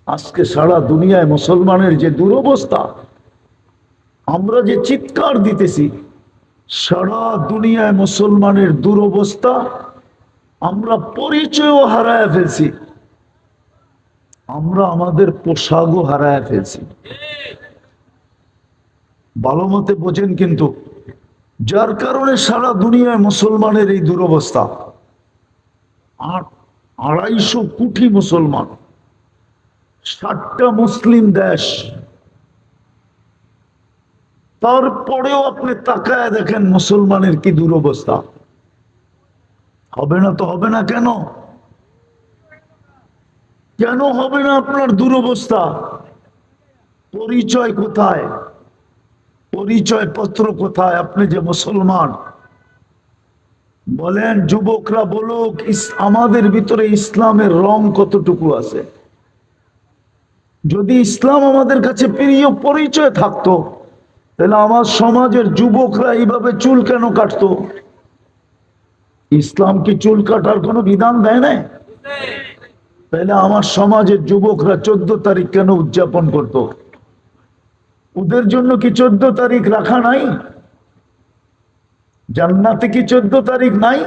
আজকে সারা দুনিয়ায় মুসলমানের যে দুরবস্থা, আমরা যে চিৎকার দিতেছি, সারা দুনিয়ায় মুসলমানের দুরবস্থা, আমরা পরিচয়ও হারায় ফেলছি, আমরা আমাদের পোশাকও হারায় ফেলছি। ভালো মতে বোঝেন কিন্তু, যার কারণে সারা দুনিয়ায় মুসলমানের এই দুরবস্থা। 250 কোটি মুসলমান, 60টা মুসলিম দেশ, তারপরেও আপনি তাকায় দেখেন মুসলমানের কি দুরবস্থা। হবে না তো হবে না কেন? কেন হবে না আপনার দুরবস্থা? পরিচয় কোথায়? পরিচয় পত্র কোথায়? আপনি যে মুসলমান। বলেন, যুবকরা বলুক, আমাদের ভিতরে ইসলামের রং কতটুকু আছে? যদি ইসলাম আমাদের কাছে প্রিয় পরিচয় থাকতো, তাহলে আমার সমাজের যুবকরা এইভাবে চুল কেন কাটতো? ইসলাম কি চুল কাটার কোনো বিধান দেয় না? তাহলে আমার সমাজের যুবকরা 14 তারিখ কেন উদযাপন করত? ওদের জন্য কি 14 তারিখ রাখা নাই? জান্নাতে কি 14 তারিখ নাই?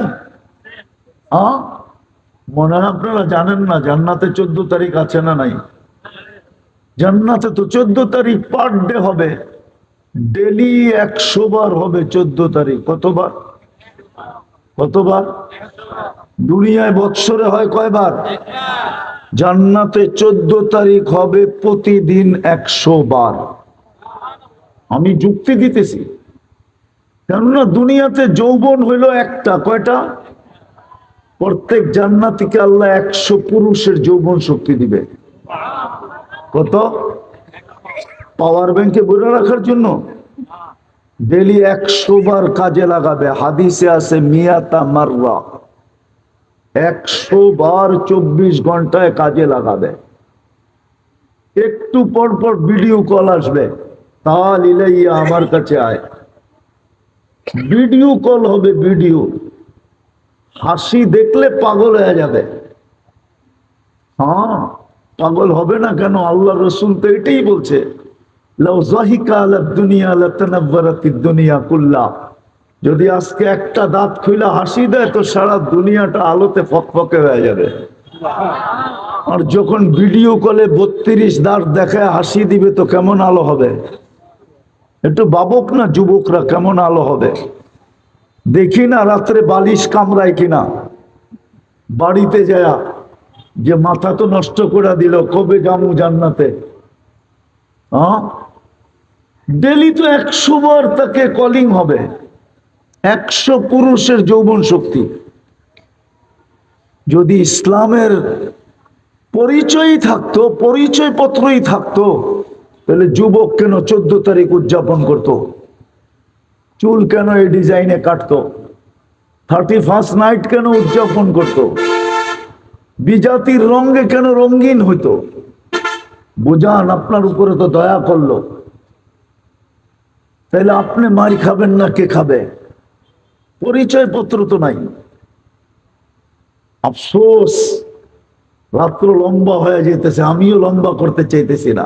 মনে হয় আপনারা জানেন না জান্নাতে 14 তারিখ আছে না নাই? জান্নাতে তো 14 তারিখ পার ডে হবে, ডেলি 100 বার হবে 14 তারিখ। কতবার? কতবার? দুনিয়ায় বৎসরে হয় কয়বার? জান্নাতে 14 তারিখ হবে প্রতিদিন 100 বার। আমি যুক্তি দিতেছি, কেননা দুনিয়াতে যৌবন হইল একটা। কয়টা? প্রত্যেক জান্নাতীকে আল্লাহ 100 পুরুষের যৌবন শক্তি দিবে। কত? পাওয়ার ব্যাংকে ভরে রাখার জন্য ডেলি 100 বার কাজে লাগাবে। হাদিসে আছে মিয়াতা মাররা, 100 বার 24 ঘন্টায় কাজে লাগাবে। একটু পর পর ভিডিও কল আসবে, তাল ইলাইয়া, আমার কাছে আয়। ভিডিও কল হবে, ভিডিও। হাসি দেখলে পাগল হয়ে যাবে। হ্যাঁ, পাগল হবে না কেন? আল্লাহ রসুল তো এটাই বলছে, লাউ যাহিকা আলা দুনিয়া লাতানাব্বারাতিদ দুনিয়া কুল্লা। যদি আজকে একটা দাঁত খুইলা হাসি দেয় তো সারা দুনিয়াটা আলোতে ফকফকে হয়ে যাবে। আর যখন ভিডিও কলে 32 দাঁত দেখায় হাসি দিবে তো কেমন আলো হবে? একটু ভাবুক না যুবকরা, কেমন আলো হবে? দেখি না রাত্রে বালিশ কামড়ায় কিনা, বাড়িতে যায় যে মাথা তো নষ্ট করে দিল, কবে যাবো জান্নাতে? ডেলি তো 100 বার তাকে কলিং হবে, 100 পুরুষের যৌবন শক্তি। যদি ইসলামের পরিচয়ই থাকতো, পরিচয় পত্রই থাকতো, তাহলে যুবক কেন 14 তারিখ উদযাপন করত? চুল কেন এই ডিজাইনে কাটতো? 31st নাইট কেন উদযাপন করত? বিজাতির রঙে কেন রঙিন হইতো? বুঝান, আপনার উপরে তো দয়া করলো, তাহলে আপনি মার খাবেন না কে খাবে? পরিচয় পত্র তো নাই। আফসোস, রাত্র লম্বা হয়ে যেতেছে, আমিও লম্বা করতে চাইতেছি না।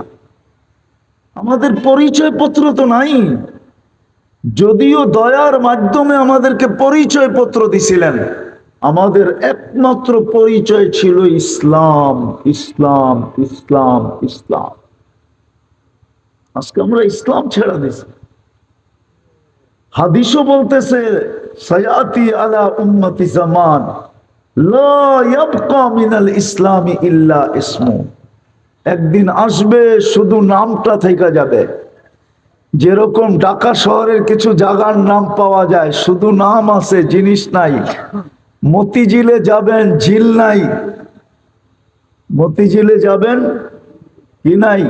আমাদের পরিচয় পত্র তো নাই। যদিও দয়ার মাধ্যমে আমাদেরকে পরিচয় পত্র দিছিলেন, আমাদের একমাত্র পরিচয় ছিল ইসলাম, ইসলাম, ইসলাম, ইসলাম। আজকে আমরা ইসলাম ছেড়ে দিছি। হাদিসও বলতেছে, সায়াতি আলা উম্মতি জামান লা ইয়াবকা মিনাল ইসলামি ইল্লা ইসমু। একদিন আসবে শুধু নামটা থেকে যাবে। যেরকম ঢাকা শহরের কিছু জায়গার নাম পাওয়া যায়, শুধু নাম আছে, জিনিস নাই। মতিঝিলে যাবেন, ঝিল নাই। মতিঝিলে যাবেন, কি নাই?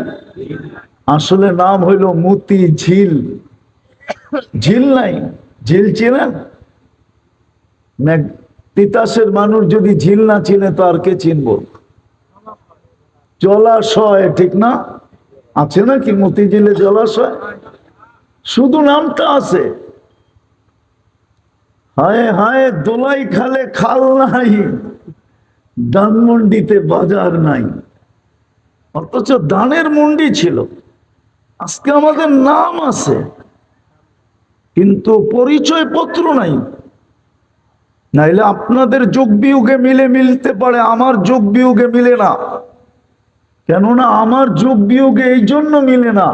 আসলে নাম হইল মতি ঝিল, ঝিল নাই। ঝিল চিনেন? তিতাসের মানুষ যদি ঝিল না চিনে তো আর কে চিনব? জলাশয়, ঠিক না? আছে নাকি মতিঝিলে জলাশয়? শুধু নামটা আছে। হায় হায়, দোলাই খালে খাল নাই, ধানমন্ডিতে বাজার নাই। অথচ দানের মন্ডি ছিল। আজকে আমাদের নাম আছে কিন্তু পরিচয় পত্র নাই। নাইলে আপনাদের যোগ বিয়োগে মিলতে পারে, আমার যোগ বিয়োগে মিলে না। কেননা আমার যোগ বিয়োগে এই জন্য মিলে না,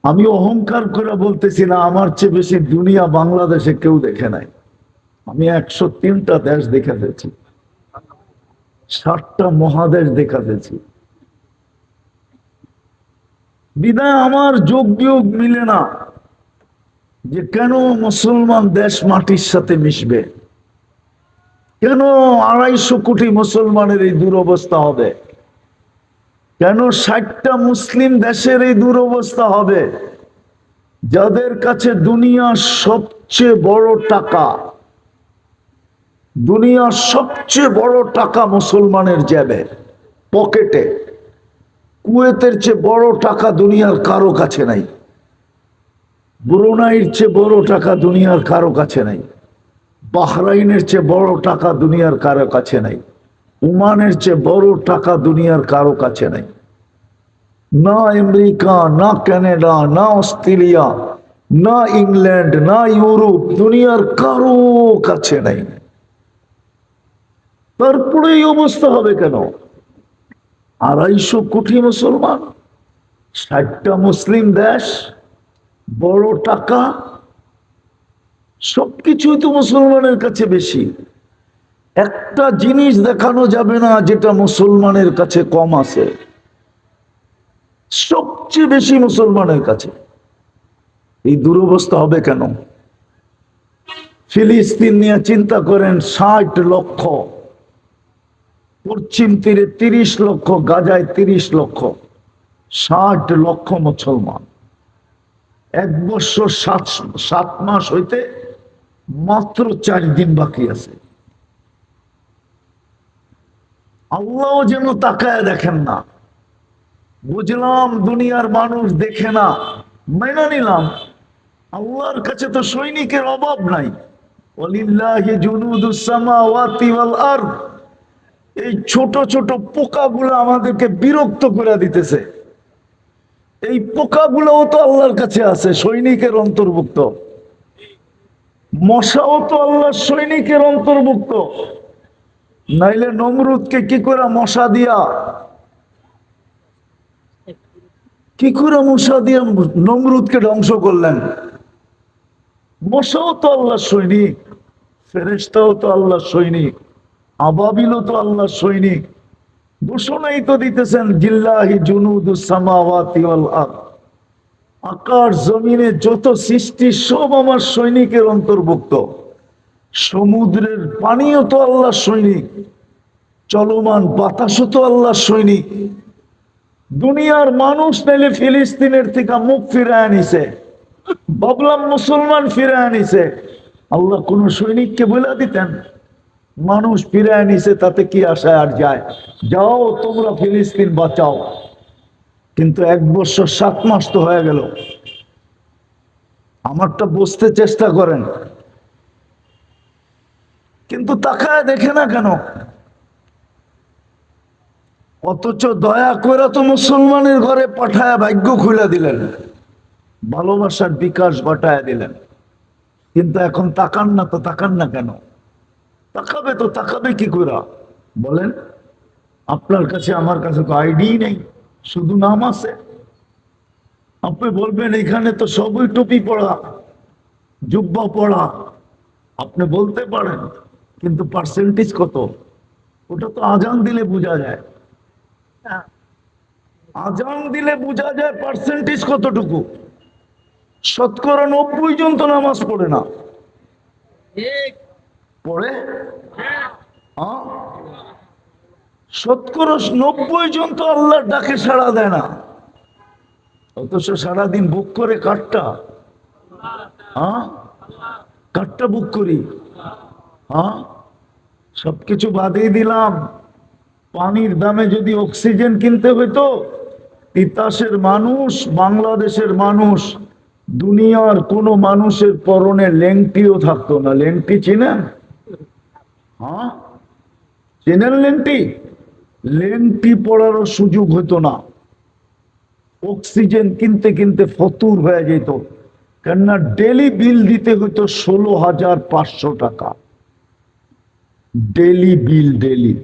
আমি অহংকার করে বলতেছি না আমার চেয়ে বেশি দুনিয়া বাংলাদেশে কেউ দেখে নাই। আমি 103টা দেশ দেখা দিয়েছি, 60টা মহাদেশ দেখা দিয়েছি। বিদায় আমার যোগ বিয়োগ মিলে না যে কেন মুসলমান দেশ মাটির সাথে মিশবে, কেন 250 কোটি মুসলমানের এই দুরবস্থা হবে, কেন 60টা মুসলিম দেশের এই দুরবস্থা হবে, যাদের কাছে দুনিয়ার সবচেয়ে বড় টাকা, দুনিয়ার সবচেয়ে বড় টাকা মুসলমানের জেবে পকেটে। কুয়েতের চেয়ে বড় টাকা দুনিয়ার কারো কাছে নাই, ব্রুনাইয়ের চেয়ে বড় টাকা দুনিয়ার কারো কাছে নাই, বাহরাইনের চেয়ে বড় টাকা দুনিয়ার কারো কাছে নাই, ওমানের চেয়ে বড় টাকা দুনিয়ার কারো কাছে নাই। না আমেরিকা, না কানাডা, না অস্ট্রেলিয়া, না ইংল্যান্ড, না ইউরোপ, দুনিয়ার কারো কাছে নাই। তারপরে এই অবস্থা হবে কেন? 250 কোটি মুসলমান, 60টা মুসলিম দেশ, বড় টাকা, সবকিছুই তো মুসলমানের কাছে বেশি। একটা জিনিস দেখানো যাবে না যেটা মুসলমানের কাছে কম আছে, সবচেয়ে বেশি মুসলমানের কাছে। এই দুরবস্থা হবে কেন? ফিলিস্তিন নিয়ে চিন্তা করেন, 60 লক্ষ, পশ্চিম তীরে 30 লক্ষ, গাজায় 30 লক্ষ, 60 লক্ষ মুসলমান। 1 বছর 7 মাস হইতে মাত্র 4 দিন বাকি আছে। আল্লাহ যেন তাকায় দেখেন না। বুঝলাম দুনিয়ার মানুষ দেখে না, মেনে নিলাম। আল্লাহর কাছে তো সৈনিকের অভাব নাই। ওয়ালিল্লাহি জুনুদুস সামাওয়াতি ওয়াল আরদ। এই ছোট ছোট পোকাগুলো আমাদেরকে বিরক্ত করে দিতেছে। এই পোকাগুলোও তো আল্লাহর কাছে আছে, সৈনিকের অন্তর্ভুক্ত। মশাও তো আল্লাহর সৈনিকের অন্তর্ভুক্ত। নাইলে নমরুদকে কি করে মশা দিয়া নমরুদকে ধ্বংস করলেন? মশাও তো আল্লাহর সৈনিক, ফেরেশতাও তো আল্লাহর সৈনিক, আবাবিলও তো আল্লাহর সৈনিক। ঘোষণাই তো দিতেছেন লিল্লাহি জুনুদুস সামাওয়াতি ওয়াল আরদ। আকাশ জমিনে যত সৃষ্টি সব আমার সৈনিকের অন্তর্ভুক্ত। সমুদ্রের পানিও তো আল্লাহর সৈনিক, চলমান বাতাসও তো আল্লাহর সৈনিক। দুনিয়ার মানুষ নাইলে ফিলিস্তিনের থেকে মুখ ফিরায় নিছে, ভাবলাম মুসলমান ফিরায় নিছে। আল্লাহ কোন সৈনিককে বলে দিতেন মানুষ ফিরায় নিছে, তাতে কি আশায় আর যায়? যাও তোমরা ফিলিস্তিন বাঁচাও। কিন্তু 1 বছর 7 মাস তো হয়ে গেল। আমারটা বুঝতে চেষ্টা করেন, কিন্তু তাকায় দেখে না কেন? অথচ দয়া করে তো মুসলমানের ঘরে পাঠায় ভাগ্য খুলে দিলেন, ভালোবাসার বিকাশ ঘটায় দিলেন। কিন্তু এখন তাকান না তো, তাকান না কেন? তাকাবে তো, তাকাবে কি করে বলেন? আপনার কাছে আমার কাছে তো আইডি নেই, শুধু নাম আছে। আপনি বলবেন এখানে তো সবই টুপি পড়া, জুব্বা পড়া, আপনি বলতে পারেন, কিন্তু পার্সেন্টেজ কত? ওটা তো আজান দিলে বোঝা যায়। আজান দিলে বোঝা যায় পার্সেন্টেজ কতটুকু। 90% জন তো নামাজ পড়ে না। পড়ে? 90% জন তো আল্লাহর ডাকে সাড়া দেয় না। অথচ সারাদিন বুক করে কাঠটা, কাঠটা বুক করি। সবকিছু বাদই দিলাম। পানির দামে যদি অক্সিজেন কিনতে হইতো, তিতাসের মানুষ, বাংলাদেশের মানুষ, দুনিয়ার কোন মানুষের পরনে লেংটিও থাকতো না। লেংটি চিনেন? চেনেন লেংটি? লেংটি পড়ারও সুযোগ হতো না, অক্সিজেন কিনতে কিনতে ফতুর হয়ে যেত, কেননা ডেলি বিল দিতে হতো 16,500 টাকা ডেলি বিল। ডেলি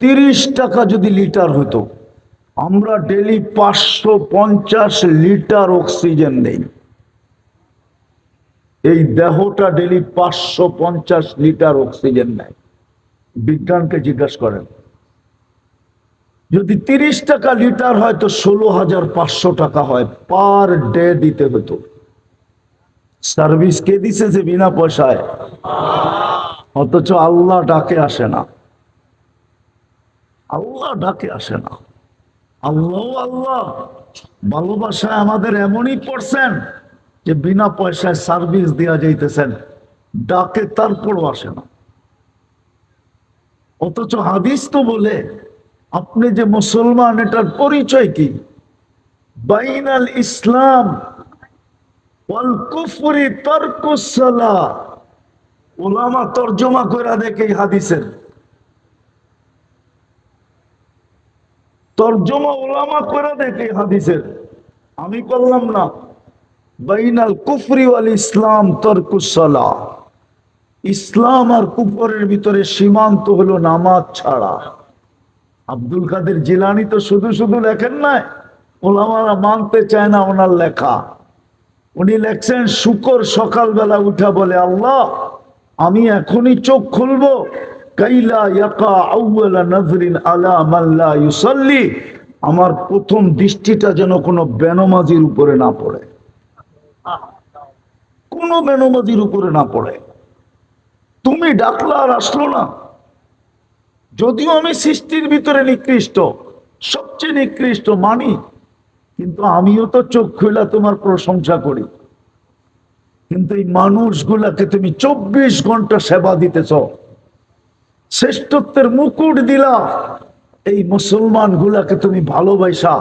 30 টাকা যদি লিটার হতো, আমরা ডেলি 550 লিটার অক্সিজেন নেই। এই দেহটা ডেলি 550 লিটার অক্সিজেন নেয়। বিজ্ঞানকে জিজ্ঞাসা করেন, যদি 30 টাকা লিটার হয় তো 16,500 টাকা হয়, পার ডে দিতে হতো। সার্ভিস কে দিছে যে বিনা পয়সায়? অথচ আল্লাহ ডাকে আসে না, আল্লাহ ডাকে আসে না। আল্লাহ আল্লাহ ভালোবাসায় আমাদের এমনই পড়ছেন যে বিনা পয়সায় সার্ভিস দেওয়া যাইতেছেন, ডাকে তারপরও আসে না। অথচ হাদিস তো বলে আপনি যে মুসলমান এটার পরিচয় কি? বাইনাল ইসলাম ওয়াল কুফরি তারকুস সালাহ। উলামা তরজমা করে দেখে হাদিসের তরজমা, উলামা করে দেখে হাদিসের, আমি করলাম না। বাইনাল কুফরি ওয়াল ইসলাম তারকুস সালাহ। ইসলাম আর কুফরের ভিতরে সীমান্ত হলো নামাজ ছাড়া। আব্দুল কাদের জিলানী তো শুধু শুধু লেখেন না, ওলামারা মানতে চায় না ওনার লেখা। উনি লেখছেন, শুকর সকালবেলা উঠা বলে, আল্লাহ আমি এখনই চোখ খুলবো, কাইলা ইয়াকা আউয়ালা নাজরিন আলা মান লা ইউসাল্লি, আমার প্রথম দৃষ্টিটা যেন কোনো বেনমাজির উপরে না পড়ে, কোনো বেনমাজির উপরে না পড়ে। তুমি ডাকলা আর আসলো না। যদিও আমি সৃষ্টির ভিতরে নিকৃষ্ট, সবচেয়ে নিকৃষ্ট মানি, কিন্তু আমিও তো চোখ খুলা তোমার প্রশংসা করি। কিন্তু এই মানুষগুলাকে তুমি 24 ঘন্টা সেবা দিতেছ, শ্রেষ্ঠত্বের মুকুট দিলা। এই মুসলমান গুলাকে তুমি ভালোবাসা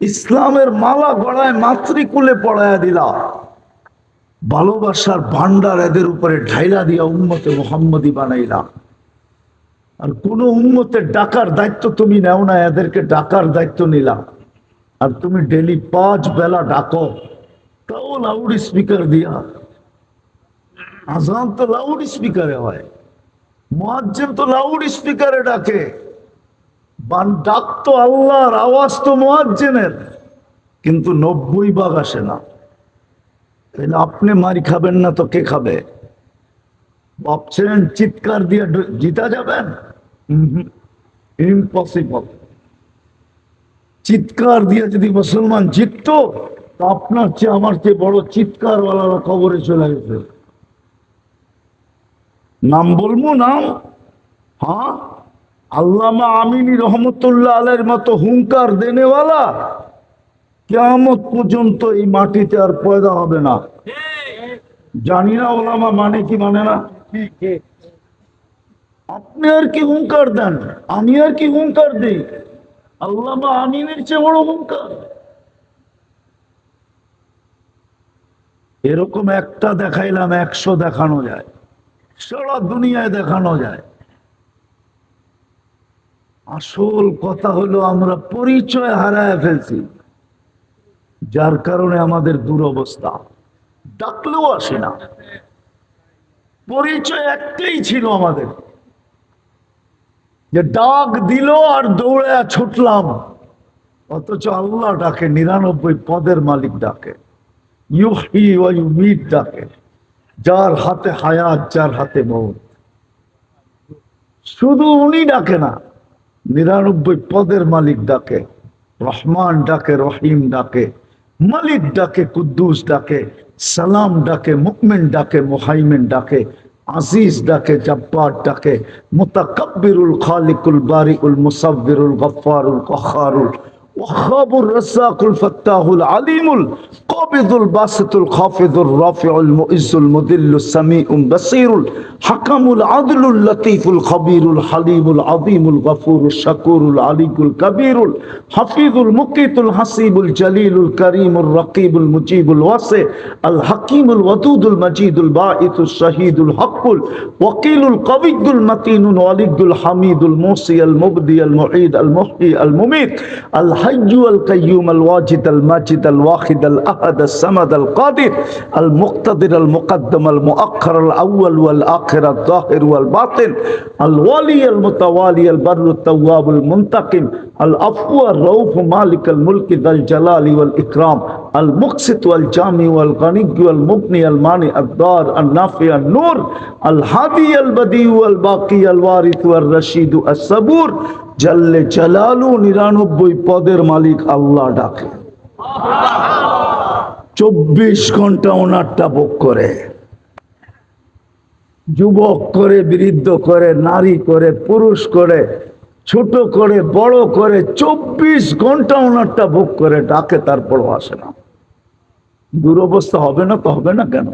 ইসলামের মালা গড়ায় মাতৃকুলে পড়ায়া দিলা, ভালোবাসার ভান্ডার এদের উপরে ঢাইলা দিয়া উম্মতে মুহাম্মদী বানাইলা। আর কোন উম্মতের ডাকার দায়িত্ব তুমি নেও না, এদেরকে ডাকার দায়িত্ব নিলা। আর তুমি ডেলি 5 বেলা ডাকো, তাও লাউড স্পিকার দিয়া। আজান তো লাউড স্পিকারে হয়, মুয়াজ্জিন তো লাউড স্পিকারে ডাকে, ডাক তো আল্লাহর, আওয়াজ তো মুয়াজ্জিনের, কিন্তু 90 ভাগ আসে না। তাহলে আপনি মারি খাবেন না তো কে খাবে? ভাবছেন চিৎকার দিয়ে জিতা যাবেন? ইম্পসিবল। চিৎকার দিয়ে যদি মুসলমান জিততো, তো আপনার চেয়ে আমার চেয়ে বড় চিৎকারওয়ালারা কবরে চলে গেছে। নাম বলবো নাম? হ্যাঁ, আল্লামা আমিনী রহমতুল্লাহ আলাইহির মতো হুঙ্কার দেনেওয়ালা কিয়ামত পর্যন্ত এই মাটিতে আর পয়দা হবে না। জানি না ওলামা মানে কি মানে না। আপনি আর কি হুঙ্কার দেন, আমি আর কি হুঙ্কার দিই, আল্লামা আমিনের চেয়ে বড় হুঙ্কার। এরকম একটা দেখাইলাম, 100 দেখানো যায়, সারা দুনিয়ায় দেখানো যায়। আসল কথা হলো আমরা পরিচয় হারায় ফেলছি, যার কারণে আমাদের দুরবস্থা। ডাকলেও আসে না, পরিচয় একটাই ছিল আমাদের, যে ডাক দিল আর দৌড়ে ছুটলাম। অথচ আল্লাহ ডাকে, 99 পদের মালিক ডাকে, ইউহয়ী ওয়া ইউমীত ডাকে, যার হাতে হায়াত, যার হাতে মৌত। শুধু উনি ডাকে না, 99 পদের মালিক ডাকে, রহমান ডাকে, রহিম ডাকে, মালিক ডাকে, কুদ্দুস ডাকে, সালাম ডাকে, মুকমিন ডাকে, মুহাইমিন ডাকে, আজিজ ডাকে, জব্বার ডাকে, মুতাকাব্বিরুল খালিকুল বারিউল মুসাব্বিরুল গফফারুল কখারুল وخاب الرزاق الفتاح العليم القابض الباسط الخافض الرافع المؤز المذل السميع البصير الحكم العدل اللطيف الخبير الحليم العظيم الغفور الشكور العلي الكبير الحفيظ المقيت الحسيب الجليل الكريم الرقيب المجيب الواسع الحكيم الودود المجيد الباعث الشهيد الحق الوكيل القوي المتين الولي الحميد الموصي المبدي المعيد المحيي المميت الحي القيوم الواجد الماجد الواحد الأحد الصمد القادر المقتدر المقدم المؤخر الأول والآخر الظاهر والباطن الولي المتوالي البر التواب المنتقم العفو الرؤوف مالك الملك ذا الجلال والإكرام المقسط والجامع والغني والمغني المانع الضار النافع النور الهادي البديع والباقي الوارث والرشيد الصبور জাল্লে জালালু 99 পদের মালিক আল্লাহ ডাকে 24 ঘন্টা ওনারটা ভোগ করে, যুবক করে, বৃদ্ধ করে, নারী করে, পুরুষ করে, ছোট করে, বড় করে, 24 ঘন্টা ওনারটা ভোগ করে, ডাকে, তারপরও আসে না। দুরবস্থা হবে না তো? হবে না কেন?